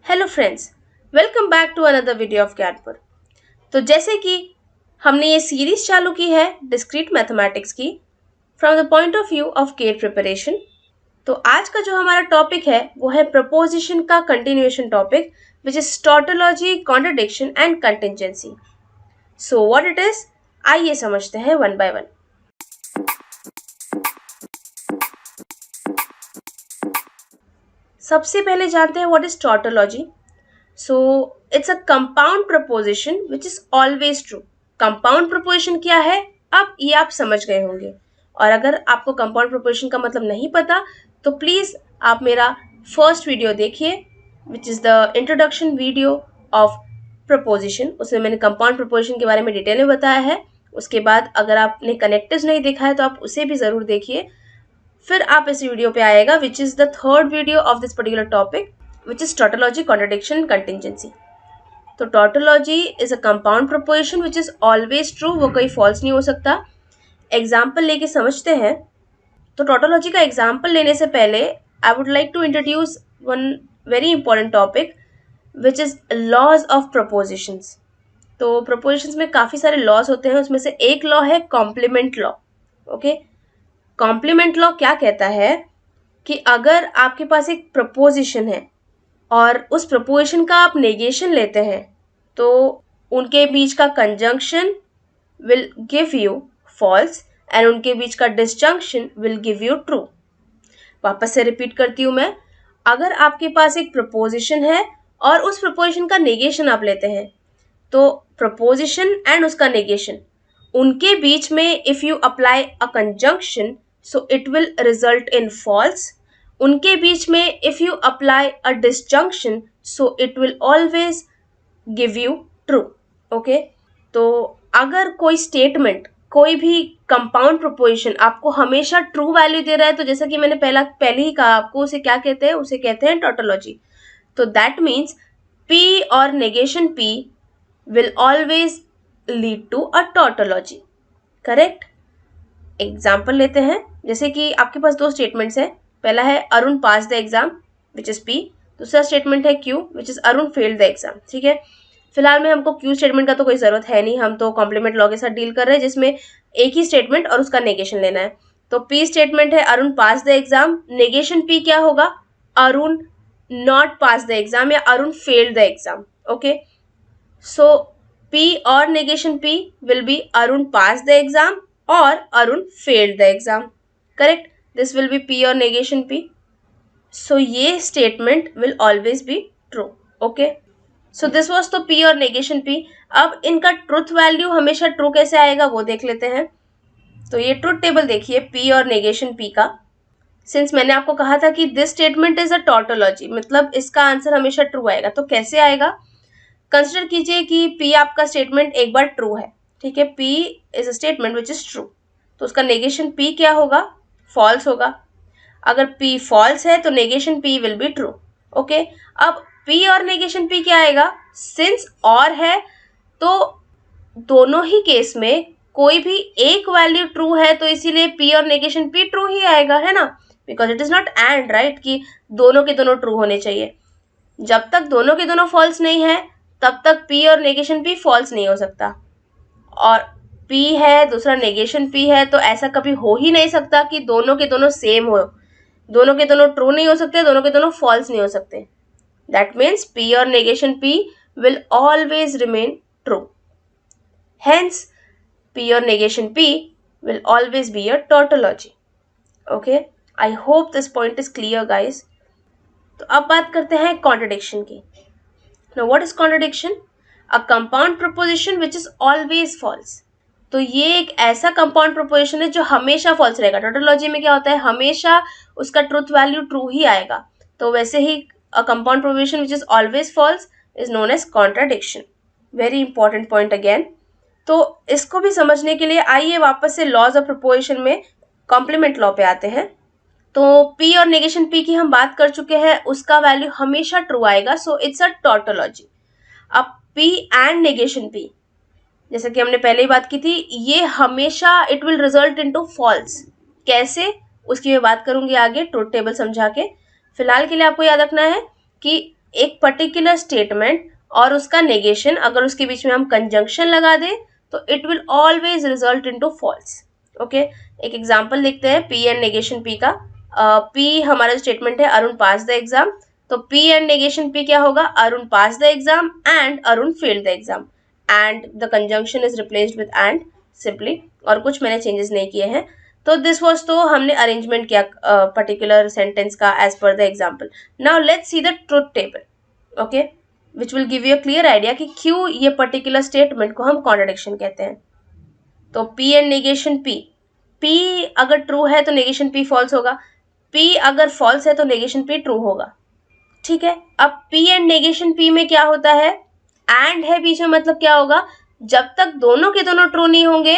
Hello friends, welcome back to another video of Gyanpur. तो जैसे कि हमने ये सीरीज चालू की है डिस्क्रीट मैथमेटिक्स की from the point of view of GATE preparation. तो आज का जो हमारा टॉपिक है वो है प्रपोजिशन का continuation topic which is tautology, contradiction and contingency. So what it is, आइए समझते हैं वन बाय वन। सबसे पहले जानते हैं what is tautology. So it's a compound proposition which is always true. Compound proposition क्या है, अब ये आप समझ गए होंगे। और अगर आपको compound proposition का मतलब नहीं पता तो प्लीज आप मेरा फर्स्ट वीडियो देखिए which is the introduction video of proposition। उसमें मैंने compound proposition के बारे में डिटेल में बताया है। उसके बाद अगर आपने कनेक्टिव्स नहीं देखा है तो आप उसे भी जरूर देखिए। फिर आप इस वीडियो पे आएगा which is the third video of this particular topic which is tautology, contradiction, contingency. तो tautology is a compound proposition which is always true, वो कोई फॉल्स नहीं हो सकता। एग्जाम्पल लेके समझते हैं। तो टॉटोलॉजी का एग्जाम्पल लेने से पहले I would like to introduce one very important topic which is laws of propositions. तो प्रपोजिशंस में काफ़ी सारे लॉज होते हैं, उसमें से एक लॉ है complement law. Okay, complement law क्या कहता है कि अगर आपके पास एक प्रपोजिशन है और उस प्रपोजिशन का आप नेगेशन लेते हैं तो उनके बीच का conjunction will give you false and उनके बीच का disjunction will give you true. वापस से रिपीट करती हूँ मैं, अगर आपके पास एक प्रपोजिशन है और उस प्रपोजिशन का नेगेशन आप लेते हैं तो प्रपोजिशन एंड उसका नेगेशन, उनके बीच में if you apply a conjunction so it will result in false. उनके बीच में if you apply a disjunction so it will always give you true. Okay, तो अगर कोई स्टेटमेंट, कोई भी कंपाउंड प्रोपोजिशन आपको हमेशा ट्रू वैल्यू दे रहा है तो जैसा कि मैंने पहले ही कहा आपको, उसे क्या कहते हैं, उसे कहते हैं टॉटोलॉजी। तो दैट मीन्स P और negation P will always lead to a tautology, correct. Example लेते हैं, जैसे कि आपके पास दो स्टेटमेंट्स हैं। पहला है Arun pass the exam which is P, दूसरा स्टेटमेंट है Q which is Arun failed the exam. ठीक है, फिलहाल में हमको Q स्टेटमेंट का तो कोई जरूरत है नहीं, हम तो कॉम्प्लीमेंट लॉ के साथ डील कर रहे हैं जिसमें एक ही स्टेटमेंट और उसका नेगेशन लेना है। तो P स्टेटमेंट है Arun pass the exam, negation P क्या होगा, Arun not pass the exam या Arun failed the exam. Okay, so P or negation P will be Arun passed the exam or Arun failed the exam. Correct? This will be P or negation P. So ये statement will always be true. Okay? So this was तो P और negation P. अब इनका truth value हमेशा true कैसे आएगा वो देख लेते हैं। तो ये truth table देखिए P और negation P का। सिंस मैंने आपको कहा था कि this statement is a tautology, मतलब इसका आंसर हमेशा true आएगा। तो कैसे आएगा, कंसिडर कीजिए कि P आपका स्टेटमेंट एक बार ट्रू है। ठीक है, P is a statement which is true, तो उसका नेगेशन P क्या होगा, फॉल्स होगा। अगर P फॉल्स है तो negation P will be true. Okay, अब P और नेगेशन P क्या आएगा, सिंस और है तो दोनों ही केस में कोई भी एक वैल्यू ट्रू है तो इसीलिए P और नेगेशन P ट्रू ही आएगा, है ना, because it is not and, right, कि दोनों के दोनों ट्रू होने चाहिए। जब तक दोनों के दोनों फॉल्स नहीं है तब तक P और नेगेशन P फॉल्स नहीं हो सकता। और P है, दूसरा नेगेशन P है, तो ऐसा कभी हो ही नहीं सकता कि दोनों के दोनों सेम हो। दोनों के दोनों ट्रू नहीं हो सकते, दोनों के दोनों फॉल्स नहीं हो सकते। दैट मीन्स P और negation P will always remain true. Hence P और negation P will always be a tautology. Okay, I hope this point is clear guys. तो अब बात करते हैं कॉन्ट्रडिक्शन की। Now what is contradiction? A compound proposition which is always false. तो ये एक ऐसा compound proposition है जो हमेशा false रहेगा। टोटोलॉजी में क्या होता है, हमेशा उसका truth value true ही आएगा। तो वैसे ही a compound proposition which is always false is known as contradiction. Very important point again. तो इसको भी समझने के लिए आइए वापस से laws of proposition में complement law पे आते हैं। तो P और नेगेशन P की हम बात कर चुके हैं, उसका वैल्यू हमेशा ट्रू आएगा, सो इट्स अ टॉटोलॉजी। अब P एंड नेगेशन P, जैसे कि हमने पहले ही बात की थी, ये हमेशा it will result into false. कैसे, उसकी मैं बात करूंगी आगे ट्रूथ टेबल समझा के। फिलहाल के लिए आपको याद रखना है कि एक पर्टिकुलर स्टेटमेंट और उसका नेगेशन अगर उसके बीच में हम कंजंक्शन लगा दें तो it will always result into false. Okay, एक एग्जांपल देखते हैं पी एंड नेगेशन पी का। पी हमारा स्टेटमेंट है अरुण पास द एग्जाम, तो पी एंड नेगेशन पी क्या होगा, Arun pass the exam and Arun failed the exam, and the conjunction is replaced with and simply, और कुछ मैंने चेंजेस नहीं किए हैं। तो दिस वाज, तो हमने अरेंजमेंट किया पर्टिकुलर सेंटेंस का एज पर the example. Now let's see the truth table, okay, which will give you a clear idea कि क्यों ये पर्टिकुलर स्टेटमेंट को हम कॉन्ट्रडिक्शन कहते हैं। तो P and negation P, P अगर ट्रू है तो नेगेशन P फॉल्स होगा, P अगर फॉल्स है तो नेगेशन P ट्रू होगा। ठीक है, अब P एंड नेगेशन P में क्या होता है, एंड है बीच में, मतलब क्या होगा, जब तक दोनों के दोनों ट्रू नहीं होंगे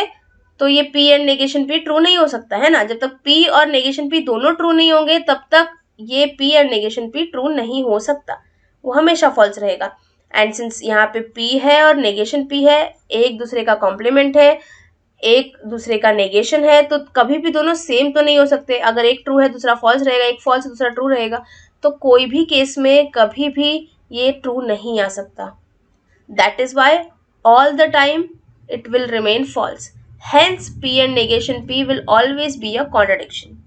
तो ये P and negation P true नहीं हो सकता है ना। जब तक P और नेगेशन P दोनों ट्रू नहीं होंगे तब तक ये P and negation P true नहीं हो सकता, वो हमेशा फॉल्स रहेगा। एंड सिंस यहाँ पे P है और नेगेशन P है, एक दूसरे का कॉम्प्लीमेंट है, एक दूसरे का नेगेशन है, तो कभी भी दोनों सेम तो नहीं हो सकते। अगर एक ट्रू है दूसरा फॉल्स रहेगा, एक फॉल्स है दूसरा ट्रू रहेगा, तो कोई भी केस में कभी भी ये ट्रू नहीं आ सकता। That is why all the time it will remain false, hence P and negation P will always be a contradiction.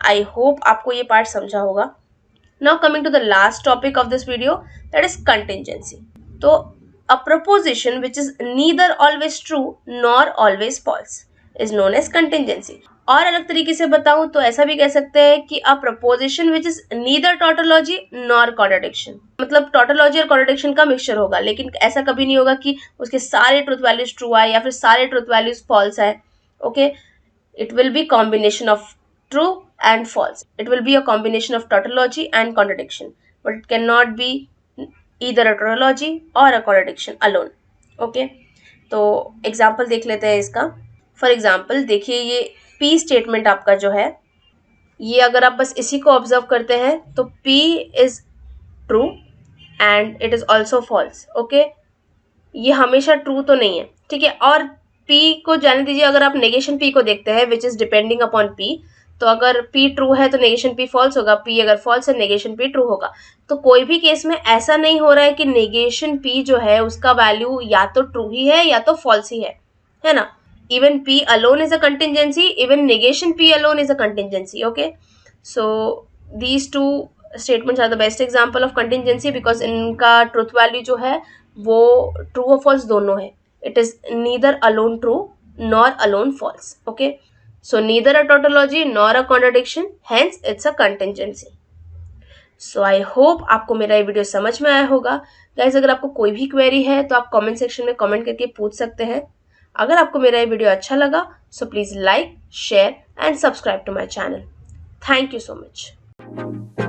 I hope आपको ये पार्ट समझा होगा। Now coming to the last topic of this video, that is contingency. तो a proposition which is neither always true nor always false is known as contingency. और अलग तरीके से बताऊं तो ऐसा भी कह सकते हैं कि a proposition which is neither tautology nor contradiction, मतलब tautology और contradiction का मिक्सचर होगा, लेकिन ऐसा कभी नहीं होगा कि उसके सारे ट्रूथ वैल्यूज ट्रू आए या फिर सारे ट्रूथ वैल्यूज फॉल्स आए। Okay, it will be combination of true and false. It will be a combination of tautology and contradiction, but it cannot be either a tautology or a contradiction alone. Okay, तो example देख लेते हैं इसका। For example देखिए, ये P statement आपका जो है, ये अगर आप बस इसी को ऑब्जर्व करते हैं तो P is true and it is also false. Okay, ये हमेशा ट्रू तो नहीं है, ठीक है। और P को जाने दीजिए, अगर आप नेगेशन P को देखते हैं which is depending upon P, तो अगर P ट्रू है तो नेगेशन P फॉल्स होगा, P अगर फॉल्स है नेगेशन P ट्रू होगा। तो कोई भी केस में ऐसा नहीं हो रहा है कि नेगेशन P जो है उसका वैल्यू या तो ट्रू ही है या तो फॉल्स ही है ना। Even P alone is a contingency, even negation P alone is a contingency. Okay, so these two statements are the best example of contingency, because इनका ट्रूथ वैल्यू जो है वो ट्रू और फॉल्स दोनों है। It is neither alone true nor alone false. Okay, so neither a tautology nor a contradiction, hence it's a contingency. So I hope आपको मेरा ये वीडियो समझ में आया होगा। गाइज, अगर आपको कोई भी क्वेरी है तो आप कमेंट सेक्शन में कमेंट करके पूछ सकते हैं। अगर आपको मेरा ये वीडियो अच्छा लगा so please like, share and subscribe to my channel. Thank you so much.